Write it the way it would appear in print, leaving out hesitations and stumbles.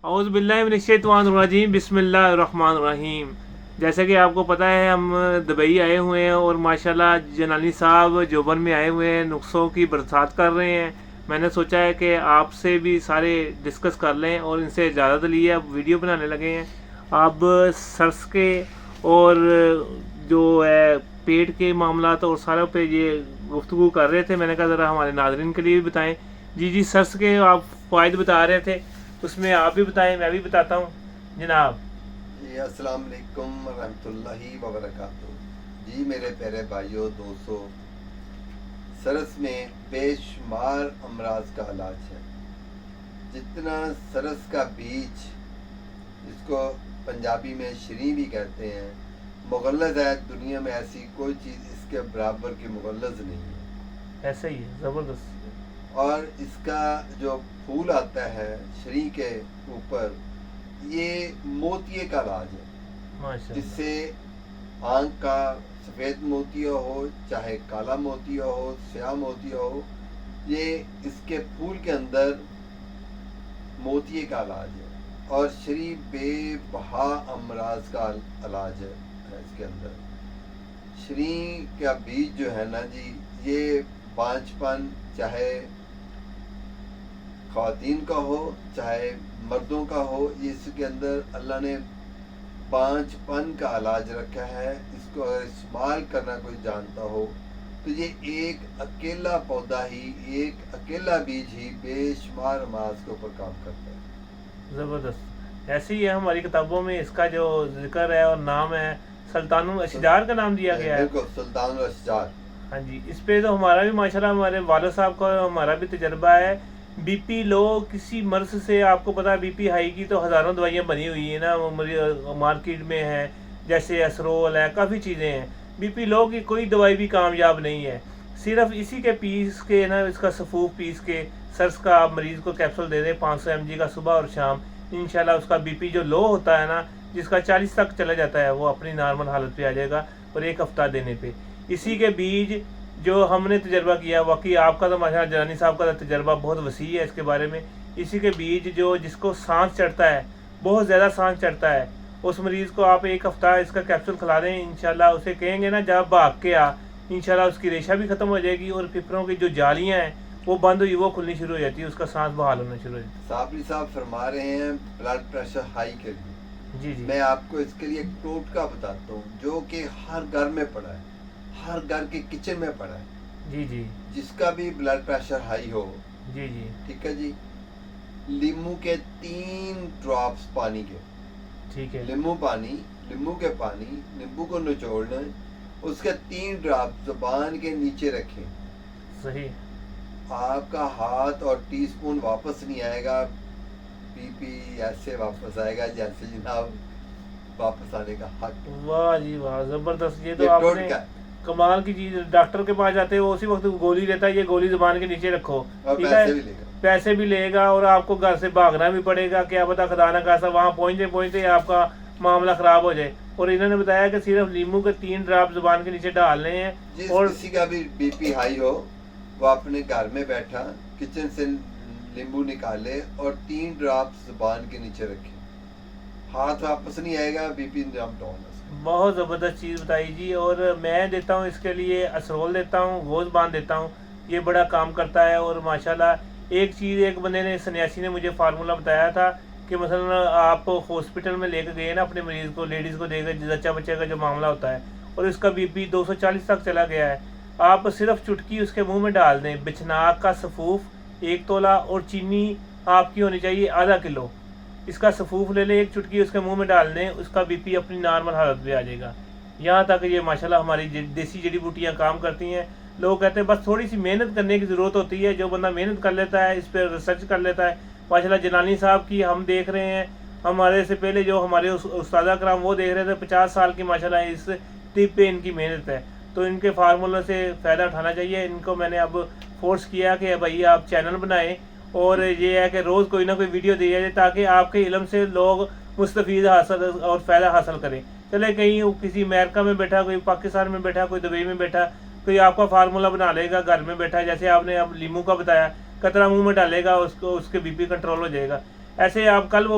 औज़ु बिल्लाहि मिनश्शैतानिर्रजीम बिस्मिल्लाहिर्रहमानिर्रहीम। जैसे कि आपको पता है हम दुबई आए हुए हैं और माशाल्लाह जनानी साहब जोबन में आए हुए हैं, नुस्खों की बरसात कर रहे हैं। मैंने सोचा है कि आपसे भी सारे डिस्कस कर लें और इनसे इजाज़त ली है, अब वीडियो बनाने लगे हैं। अब सर्स के और जो है पेट के मामलात और सारों पे ये गुफ्तगू कर रहे थे। मैंने कहा ज़रा हमारे नाज़रीन के लिए भी बताएं। जी सर्स के आप फ़ायदे बता रहे थे, उसमें आप भी बताएं, मैं भी बताता हूँ जनाब। जी अस्सलाम वालेकुम रहमतुल्लाहि व बरकातुहू। जी मेरे प्यारे भाइयों दोस्तों, सरस में बेशुमार अमराज का इलाज है। जितना सरस का बीज, जिसको पंजाबी में शरी भी कहते हैं, मुगल्लज़ है। दुनिया में ऐसी कोई चीज़ इसके बराबर की मुगल्लज़ नहीं है। ऐसे ही है, ज़बरदस्त। और इसका जो फूल आता है शरी के ऊपर, ये मोतिये का इलाज है, माशाल्लाह। जिससे आँख का सफ़ेद मोतिया हो, चाहे काला मोतिया हो, स्याह मोतिया हो, ये इसके फूल के अंदर मोतिये का इलाज है। और शरी बेबहा अमराज का इलाज है इसके अंदर। शरी का बीज जो है ना जी, ये बांझपन चाहे ख़वातीन का हो चाहे मर्दों का हो, ये इसके अंदर अल्लाह ने बांझपन का इलाज रखा है। इसको अगर इस्तेमाल करना कोई जानता हो तो ये एक अकेला पौधा ही, एक अकेला बीज ही बेशुमार अमराज के ऊपर काम करता है। ज़बरदस्त। ऐसे ही है, हमारी किताबों में इसका जो जिक्र है और नाम है सुल्तानुल अशजार का नाम दिया गया है। बिल्कुल, सुल्तानुल अशजार। हाँ जी, इस पे तो हमारा भी माशाल्लाह, हमारे वालिद साहब का हमारा भी तजर्बा है। बीपी लो किसी मर्ज से, आपको पता है बीपी हाई की तो हज़ारों दवाइयाँ बनी हुई है ना, मार्केट में है, जैसे एसरोल है, काफ़ी चीज़ें हैं। बीपी लो की कोई दवाई भी कामयाब नहीं है। सिर्फ इसी के पीस के ना, इसका सफ़ूफ पीस के सर्स का आप मरीज़ को कैप्सूल दे दें 500 mg का सुबह और शाम, इंशाल्लाह उसका बीपी जो लो होता है ना, जिसका 40 तक चला जाता है, वो अपनी नॉर्मल हालत पे आ जाएगा। और 1 हफ्ता देने पे इसी के बीज जो हमने तजर्बा किया, वाकई आपका तो माशाल्लाह जनानी साहब का तजर्बा बहुत वसी है इसके बारे में। इसी के बीज जो जिसको सांस चढ़ता है, बहुत ज़्यादा सांस चढ़ता है, उस मरीज़ को आप 1 हफ्ता इसका कैप्सूल खिला दें, इंशाल्लाह उसे कहेंगे ना जब भाग के आ, इंशाल्लाह उसकी रेशा भी ख़त्म हो जाएगी और फिफरों की जो जालियाँ हैं वो बंद हुई, वो खुलनी शुरू हो जाती है, उसका सांस बहाल होना शुरू हो जाती है। साबरी साहब फरमा रहे हैं ब्लड प्रेशर हाई के लिए। जी मैं आपको इसके लिए एक टोटका बताता हूँ जो कि हर घर में पड़ा है, हर घर के किचन में पड़ा है। जी जिसका भी ब्लड प्रेशर हाई हो, जी ठीक है जी, नींबू के 3 ड्रॉप्स पानी के, ठीक है। नींबू के पानी, नींबू को निचोड़ना, उसके 3 ड्रॉप जुबान के नीचे रखें। सही। आपका हाथ और टीस्पून वापस नहीं आएगा, बीपी ऐसे वापस आएगा जैसे जनाब वापस आने का हक। वाह जी वाह, ज़बरदस्त। ये तो ये आपने टोटका कमाल की चीज़। डॉक्टर के पास जाते हो उसी वक्त गोली देता है, ये गोली जुबान के नीचे रखो, और ठीक पैसे है, भी लेगा। पैसे भी लेगा और आपको घर से भागना भी पड़ेगा, क्या पता खुदा ना खासा वहाँ पहुँचते आपका मामला ख़राब हो जाए। और इन्होंने बताया कि सिर्फ नींबू के 3 ड्रॉप जुबान के नीचे डालने हैं। और किसी का भी बीपी हाई हो, वो अपने घर में बैठा किचन से नींबू निकाले और 3 ड्रॉप जुबान के नीचे रखे, हाथ वापस नहीं आएगा, बीपी डाउन। बहुत ज़बरदस्त चीज़ बताई जी। और मैं देता हूँ इसके लिए असरोल देता हूँ, गोश्त बांध देता हूँ, ये बड़ा काम करता है। और माशाल्लाह एक चीज़, एक बंदे ने, सन्यासी ने मुझे फार्मूला बताया था कि मसलन आप हॉस्पिटल में लेकर गए ना अपने मरीज़ को, लेडीज़ को देकर, जच्चा बच्चे का जो मामला होता है, और उसका बीपी 240 तक चला गया है, आप सिर्फ चुटकी उसके मुँह में डाल दें, बिछनाक का सफ़ूफ 1 तोला और चीनी आपकी होनी चाहिए आधा किलो। इसका सफ़ूफ ले लें, 1 चुटकी उसके मुंह में डाल दें, उसका बीपी अपनी नॉर्मल हालत पे आ जाएगा। यहाँ तक ये माशाल्लाह हमारी देसी जड़ी बूटियाँ काम करती हैं। लोग कहते हैं बस थोड़ी सी मेहनत करने की ज़रूरत होती है। जो बंदा मेहनत कर लेता है, इस पर रिसर्च कर लेता है, माशाल्लाह जनानी साहब की हम देख रहे हैं, हमारे से पहले जो हमारे उस्तादा कराम वो देख रहे थे, 50 साल की माशाल्लाह इस टिप पे इनकी मेहनत है। तो इनके फार्मूले से फ़ायदा उठाना चाहिए। इनको मैंने अब फोर्स किया कि भाई आप चैनल बनाएं और ये है कि रोज़ कोई ना कोई वीडियो दिया जाए ताकि आपके इल्म से लोग मुस्तफ़ीद हासिल और फ़ायदा हासिल करें। चले कहीं किसी अमेरिका में बैठा, कोई पाकिस्तान में बैठा, कोई दुबई में बैठा, कोई आपका फार्मूला बना लेगा घर में बैठा, जैसे आपने अब नींबू का बताया, कतरा मुंह में डालेगा, उसको उसके बीपी कंट्रोल हो जाएगा। ऐसे आप कल वो